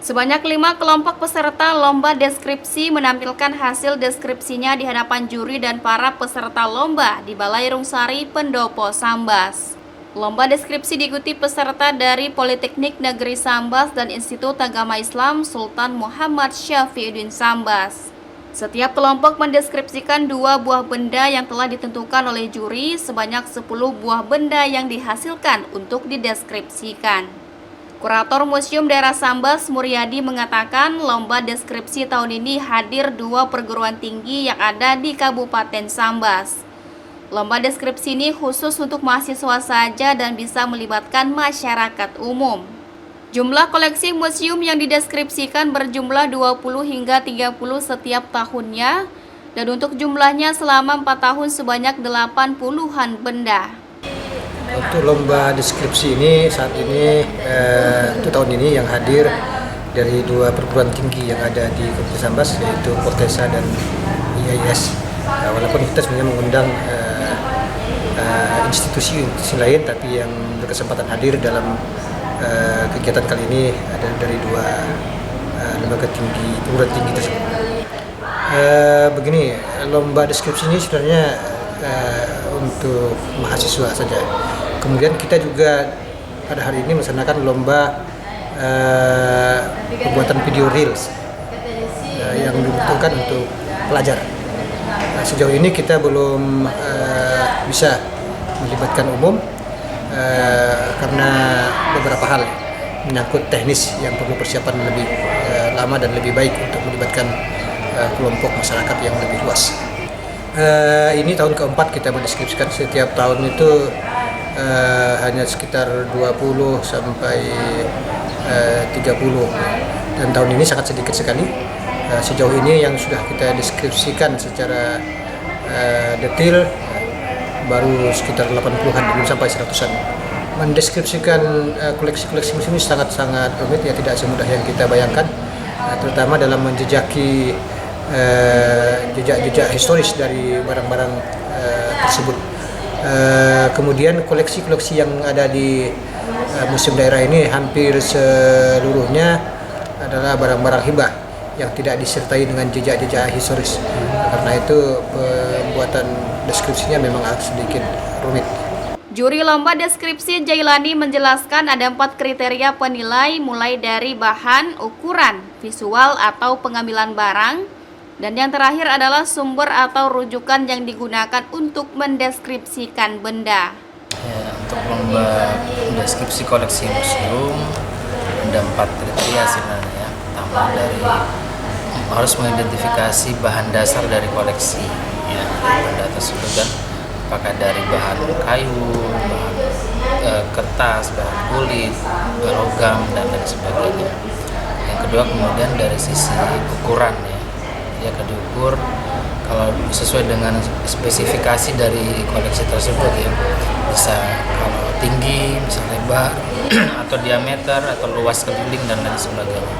Sebanyak 5 kelompok peserta lomba deskripsi menampilkan hasil deskripsinya di hadapan juri dan para peserta lomba di Balai Rungsari Pendopo Sambas. Lomba deskripsi diikuti peserta dari Politeknik Negeri Sambas dan Institut Agama Islam Sultan Muhammad Syafiuddin Sambas. Setiap kelompok mendeskripsikan 2 buah benda yang telah ditentukan oleh juri, sebanyak 10 buah benda yang dihasilkan untuk dideskripsikan. Kurator Museum Daerah Sambas Muryadi mengatakan lomba deskripsi tahun ini hadir 2 perguruan tinggi yang ada di Kabupaten Sambas. Lomba deskripsi ini khusus untuk mahasiswa saja dan bisa melibatkan masyarakat umum. Jumlah koleksi museum yang dideskripsikan berjumlah 20 hingga 30 setiap tahunnya, dan untuk jumlahnya selama 4 tahun sebanyak 80-an benda. Untuk lomba deskripsi ini saat ini untuk tahun ini yang hadir dari 2 perguruan tinggi yang ada di Kabupaten Sambas, yaitu Fortesa dan IAIS. Walaupun kita sebenarnya mengundang institusi lain, tapi yang berkesempatan hadir dalam kegiatan kali ini ada dari 2 lembaga tinggi, perguruan tinggi tersebut. Begini, lomba deskripsi ini sebenarnya untuk mahasiswa saja. Kemudian kita juga pada hari ini melaksanakan lomba pembuatan video reels yang dibutuhkan untuk pelajar. Sejauh ini kita belum bisa melibatkan umum karena beberapa hal menyangkut teknis yang perlu persiapan lebih lama dan lebih baik untuk melibatkan kelompok masyarakat yang lebih luas. Ini tahun keempat kita mendeskripsikan. Setiap tahun itu hanya sekitar 20 sampai 30, dan tahun ini sangat sedikit sekali. Sejauh ini yang sudah kita deskripsikan secara detail baru sekitar 80-an, belum sampai 100-an. Mendeskripsikan koleksi-koleksi museum ini sangat-sangat rumit, ya, tidak semudah yang kita bayangkan, terutama dalam menjejaki jejak-jejak historis dari barang-barang tersebut. Kemudian koleksi-koleksi yang ada di museum daerah ini hampir seluruhnya adalah barang-barang hibah yang tidak disertai dengan jejak-jejak historis. Karena itu pembuatan deskripsinya memang agak sedikit rumit. Juri lomba deskripsi Jailani menjelaskan ada 4 kriteria penilai, mulai dari bahan, ukuran, visual atau pengambilan barang, dan yang terakhir adalah sumber atau rujukan yang digunakan untuk mendeskripsikan benda. Ya, untuk lomba deskripsi koleksi museum ada 4 kriteria sebenarnya. Pertama, dari harus mengidentifikasi bahan dasar dari koleksi, ya, benda tersebut, kan apakah dari bahan kayu, bahan kertas, bahan kulit, logam, dan lain sebagainya. Yang kedua, kemudian dari sisi ukuran, ya akan diukur kalau sesuai dengan spesifikasi dari koleksi tersebut, ya, bisa kalau tinggi, bisa lebar, atau diameter, atau luas keliling, dan lain sebagainya.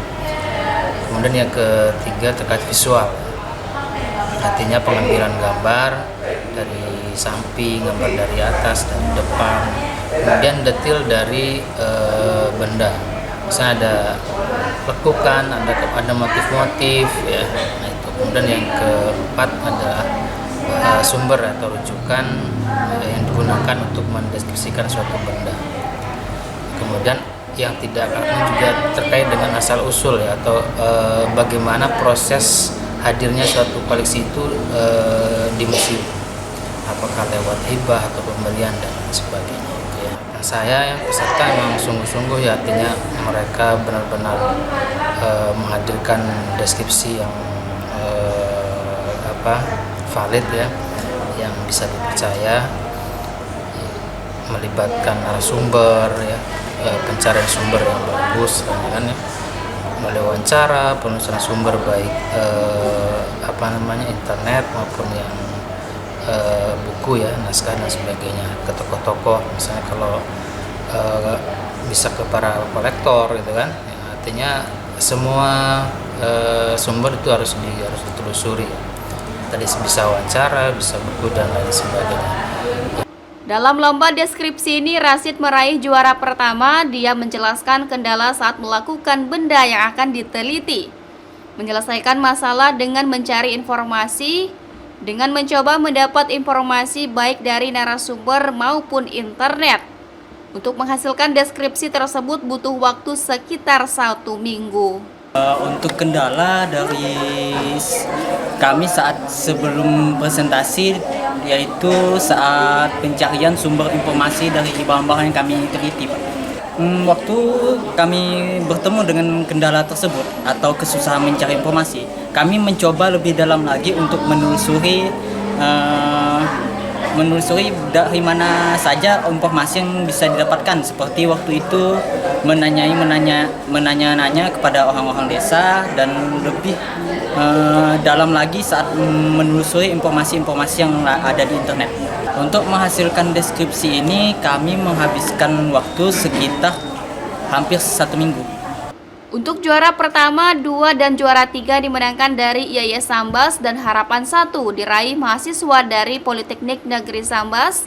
Kemudian yang ketiga terkait visual, artinya pengambilan gambar dari samping, gambar dari atas dan depan, kemudian detail dari benda, misalnya ada lekukan, ada motif-motif, ya. Nah, itu. Kemudian yang keempat ada sumber atau rujukan yang digunakan untuk mendeskripsikan suatu benda. Kemudian yang tidak kalah juga terkait dengan asal usul, ya, atau bagaimana proses hadirnya suatu koleksi itu di museum, apakah lewat hibah atau pembelian dan sebagainya, ya. Nah, saya yang peserta memang sungguh-sungguh, ya, artinya mereka benar-benar menghadirkan deskripsi yang valid, ya, yang bisa dipercaya, melibatkan narasumber, ya, pencarian sumber yang bagus, kan, ya, melalui wawancara, penulisan sumber baik internet maupun yang buku, ya, naskah dan sebagainya, ke tokoh-tokoh, misalnya kalau bisa ke para kolektor, gitu kan, ya, artinya semua sumber itu harus ditelusuri. Tadi bisa wawancara, bisa buku, dan lain sebagainya. Dalam lomba deskripsi ini, Rashid meraih juara pertama. Dia menjelaskan kendala saat melakukan benda yang akan diteliti, menyelesaikan masalah dengan mencari informasi, dengan mencoba mendapat informasi baik dari narasumber maupun internet. Untuk menghasilkan deskripsi tersebut butuh waktu sekitar 1 minggu. Untuk kendala dari kami saat sebelum presentasi, yaitu saat pencarian sumber informasi dari bahan-bahan yang kami teliti, Pak. Waktu kami bertemu dengan kendala tersebut atau kesusahan mencari informasi, kami mencoba lebih dalam lagi untuk menelusuri dari mana saja informasi yang bisa didapatkan. Seperti waktu itu menanya kepada orang-orang desa, dan lebih dalam lagi saat menelusuri informasi-informasi yang ada di internet. Untuk menghasilkan deskripsi ini kami menghabiskan waktu sekitar hampir 1 minggu. Untuk juara pertama, 2, dan juara 3 dimenangkan dari IAIS Sambas, dan harapan 1 diraih mahasiswa dari Politeknik Negeri Sambas.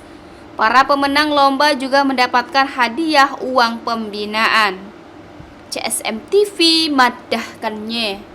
Para pemenang lomba juga mendapatkan hadiah uang pembinaan. CSM TV madahkannya.